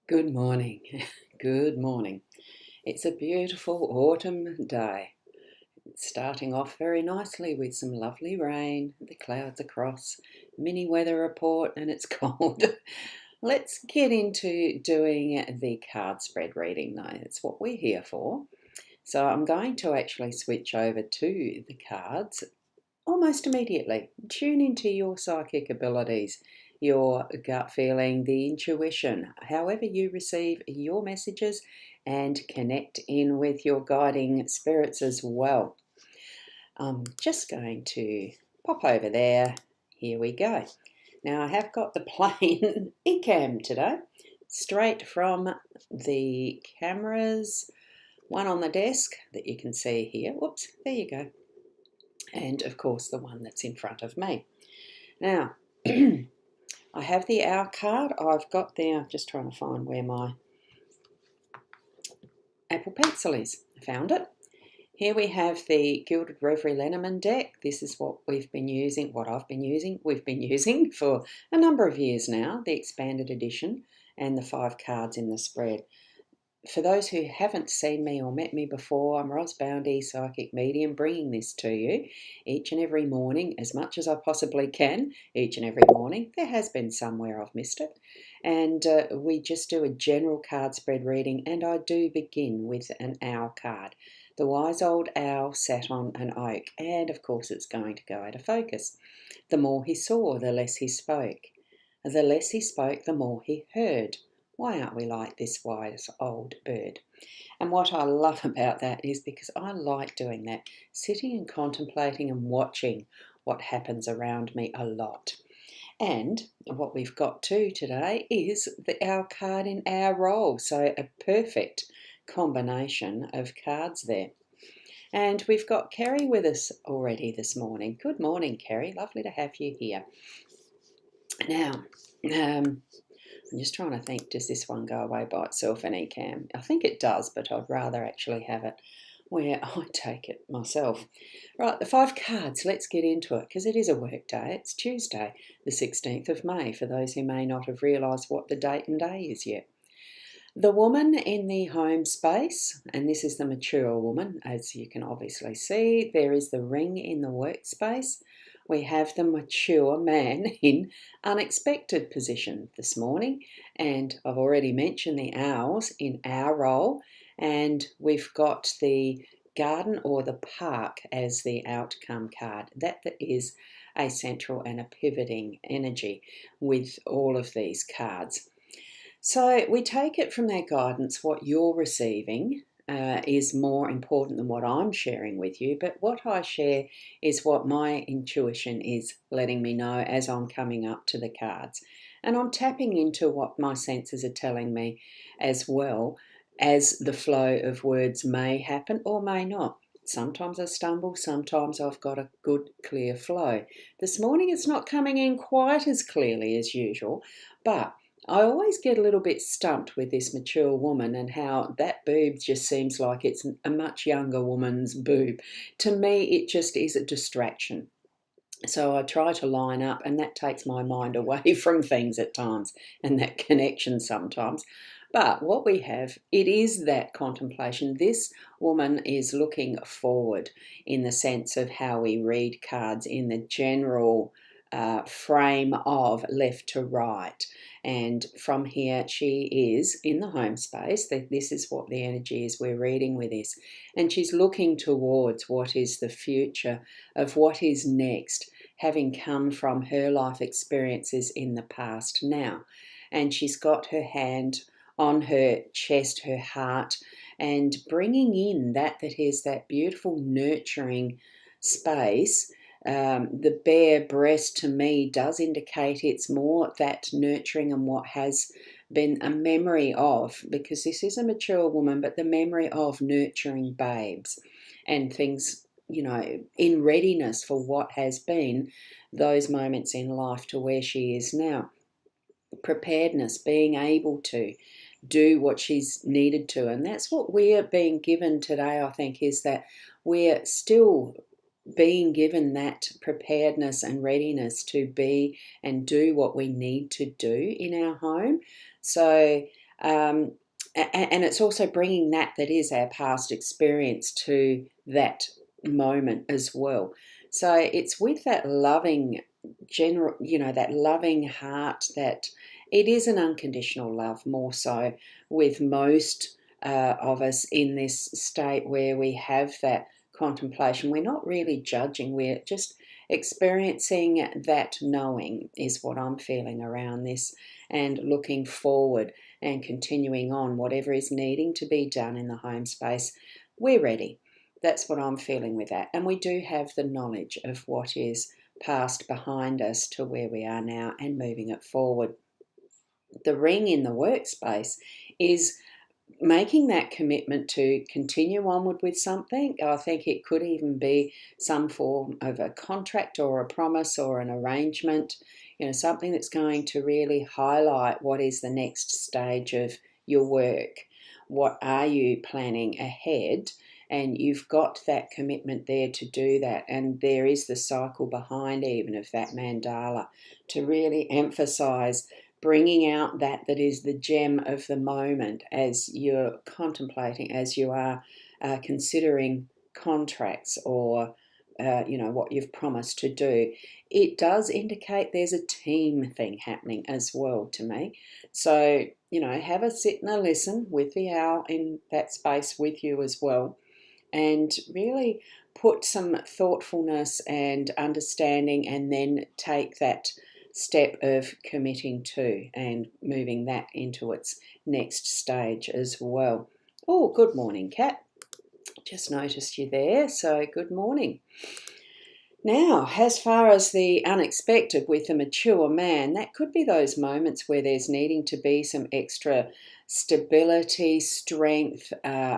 Good morning. Good morning. It's a beautiful autumn day. It's starting off very nicely with some lovely rain, the clouds across, mini weather report, and it's cold. Let's get into doing the card spread reading though. It's what we're here for. So I'm going to actually switch over to the cards almost immediately. Tune into your psychic abilities, your gut feeling, the intuition, however you receive your messages, and connect in with your guiding spirits as well. I'm just going to pop over there. Here we go. Now I have got the plain eCam today, straight from the cameras, one on the desk that you can see here. Whoops, there you go. And of course the one that's in front of me. Now, I have the Owl card. I've got there, I'm just trying to find where my Apple Pencil is. I found it. Here we have the Gilded Reverie Lenormand deck. This is what we've been using, we've been using for a number of years now, the expanded edition and the 5 cards in the spread. For those who haven't seen me or met me before, I'm Boundy, psychic medium, bringing this to you each and every morning, as much as I possibly can, each and every morning. There has been somewhere I've missed it. And we just do a general card spread reading, and I do begin with an owl card. The wise old owl sat on an oak, and of course it's going to go out of focus. The more he saw, the less he spoke. The less he spoke, the more he heard. Why aren't we like this wise old bird? And what I love about that is because I like doing that, sitting and contemplating and watching what happens around me a lot. And what we've got too today is our card in our role, so a perfect combination of cards there. And we've got Kerry with us already this morning. Good morning, Kerry. Lovely to have you here. Now, I'm just trying to think, does this one go away by itself in eCam? I think it does, but I'd rather actually have it where I take it myself. Right, the 5 cards, let's get into it, because it is a work day. It's Tuesday, the 16th of May, for those who may not have realised what the date and day is yet. The woman in the home space, and this is the mature woman, as you can obviously see. There is the ring in the workspace. We have the mature man in unexpected position this morning, and I've already mentioned the owls in our role, and we've got the garden or the park as the outcome card. That is a central and a pivoting energy with all of these cards. So we take it from their guidance, what you're receiving is more important than what I'm sharing with you, but what I share is what my intuition is letting me know as I'm coming up to the cards. And I'm tapping into what my senses are telling me as well, as the flow of words may happen or may not. Sometimes I stumble, sometimes I've got a good clear flow. This morning it's not coming in quite as clearly as usual, but I always get a little bit stumped with this mature woman and how that boob just seems like it's a much younger woman's boob. To me, it just is a distraction. So I try to line up, and that takes my mind away from things at times and that connection sometimes. But what we have, it is that contemplation. This woman is looking forward in the sense of how we read cards in the general frame of left to right. And from here, she is in the home space. This is what the energy is we're reading with this. And she's looking towards what is the future of what is next, having come from her life experiences in the past now. And she's got her hand on her chest, her heart, and bringing in that is that beautiful nurturing space. The bare breast to me does indicate it's more that nurturing and what has been a memory of, because this is a mature woman, but the memory of nurturing babes and things, in readiness for what has been those moments in life to where she is now. Preparedness, being able to do what she's needed to. And that's what we're being given today, I think, is that we're still being given that preparedness and readiness to be and do what we need to do in our home. So And it's also bringing that is our past experience to that moment as well. So it's with that loving general, that loving heart, that it is an unconditional love, more so with most of us in this state where we have that contemplation. We're not really judging, we're just experiencing that knowing is what I'm feeling around this, and looking forward and continuing on whatever is needing to be done in the home space. We're ready. That's what I'm feeling with that. And we do have the knowledge of what is past behind us to where we are now and moving it forward. The ring in the workspace is making that commitment to continue onward with something. I think it could even be some form of a contract or a promise or an arrangement, something that's going to really highlight what is the next stage of your work. What are you planning ahead? And you've got that commitment there to do that. And there is the cycle behind even of that mandala to really emphasize bringing out that is the gem of the moment as you're contemplating, as you are considering contracts or what you've promised to do. It does indicate there's a team thing happening as well to me. So, have a sit and a listen with the owl in that space with you as well, and really put some thoughtfulness and understanding, and then take that step of committing to and moving that into its next stage as well. Oh, good morning, Kat. Just noticed you there, so good morning. Now, as far as the unexpected with a mature man, that could be those moments where there's needing to be some extra stability, strength,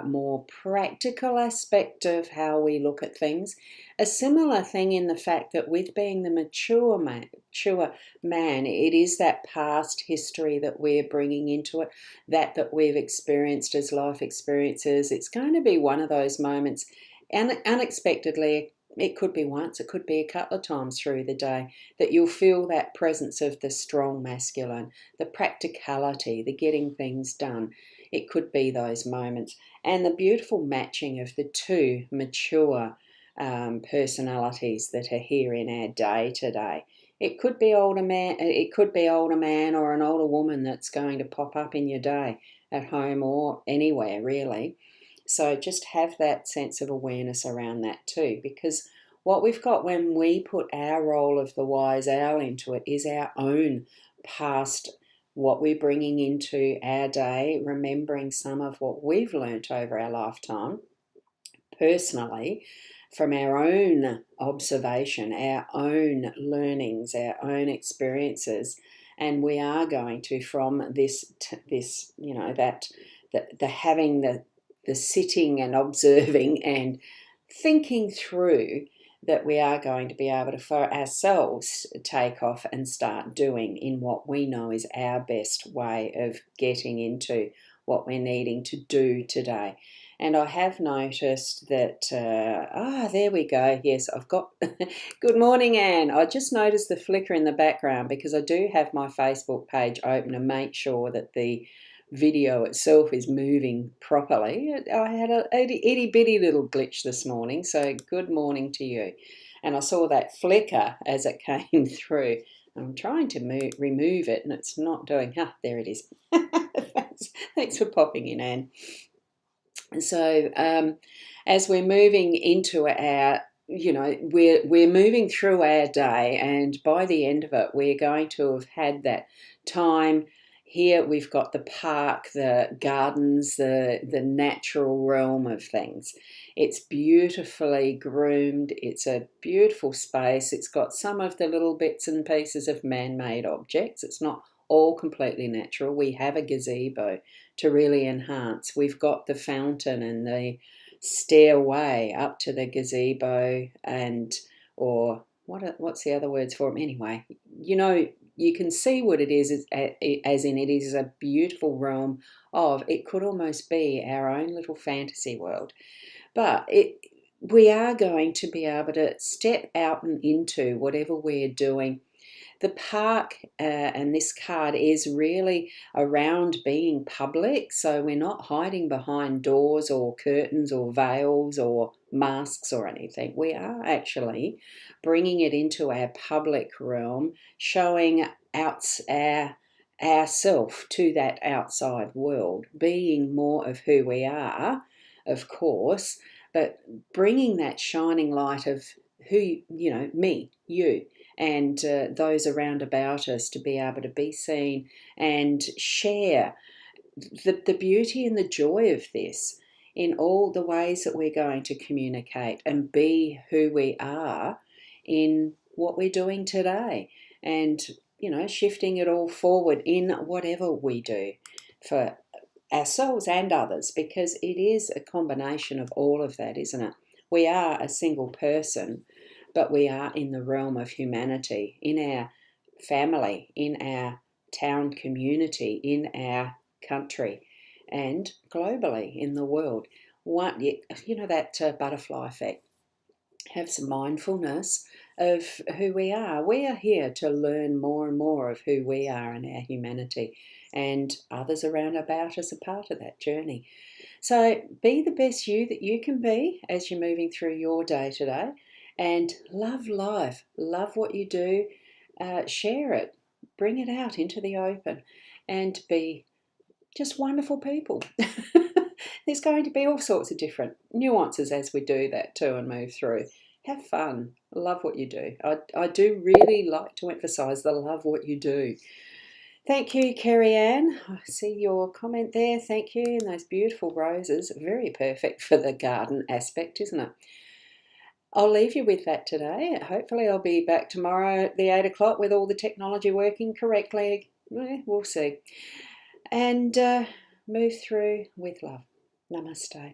more practical aspect of how we look at things. A similar thing in the fact that with being the mature man, it is that past history that we're bringing into it, that we've experienced as life experiences. It's going to be one of those moments, and unexpectedly. It could be once, it could be a couple of times through the day, that you'll feel that presence of the strong masculine, the practicality, the getting things done. It could be those moments. And the beautiful matching of the two mature personalities that are here in our day today. It could be older man or an older woman that's going to pop up in your day at home or anywhere really. So just have that sense of awareness around that too, because what we've got when we put our role of the wise owl into it is our own past, what we're bringing into our day, remembering some of what we've learnt over our lifetime personally from our own observation, our own learnings, our own experiences. And we are going to, from having the sitting and observing and thinking through, that we are going to be able to, for ourselves, take off and start doing in what we know is our best way of getting into what we're needing to do today. And I have noticed that, there we go. Yes, I've got, good morning, Anne. I just noticed the flicker in the background because I do have my Facebook page open to make sure that the video itself is moving properly. I had a itty bitty little glitch this morning, so good morning to you. And I saw that flicker as it came through. I'm trying to remove it and it's not doing. There it is. Thanks for popping in, Anne. So as we're moving into our, we're moving through our day, and by the end of it, we're going to have had that time. Here we've got the park, the gardens, the natural realm of things. It's beautifully groomed. It's a beautiful space. It's got some of the little bits and pieces of man-made objects. It's not all completely natural. We have a gazebo to really enhance. We've got the fountain and the stairway up to the gazebo, or what's the other words for them? Anyway, you can see what it is, as in it is a beautiful realm of, it could almost be our own little fantasy world. But we are going to be able to step out and into whatever we're doing. the park and this card is really around being public, so we're not hiding behind doors or curtains or veils or masks or anything. We are actually bringing it into our public realm, showing ourself to that outside world, being more of who we are, of course, but bringing that shining light of who, me, you, and those around about us to be able to be seen and share the beauty and the joy of this in all the ways that we're going to communicate and be who we are in what we're doing today, and shifting it all forward in whatever we do for ourselves and others, because it is a combination of all of that, isn't it? We are a single person, but we are in the realm of humanity, in our family, in our town community, in our country, and globally in the world. That butterfly effect. Have some mindfulness of who we are. We are here to learn more and more of who we are and our humanity, and others around about us are part of that journey. So be the best you that you can be as you're moving through your day today, and love life, love what you do, share it, bring it out into the open, and be just wonderful people. There's going to be all sorts of different nuances as we do that too and move through. Have fun. Love what you do. I do really like to emphasise the love what you do. Thank you, Kerry Ann. I see your comment there. Thank you. And those beautiful roses. Very perfect for the garden aspect, isn't it? I'll leave you with that today. Hopefully I'll be back tomorrow at the 8 o'clock with all the technology working correctly. We'll see. And move through with love. Namaste.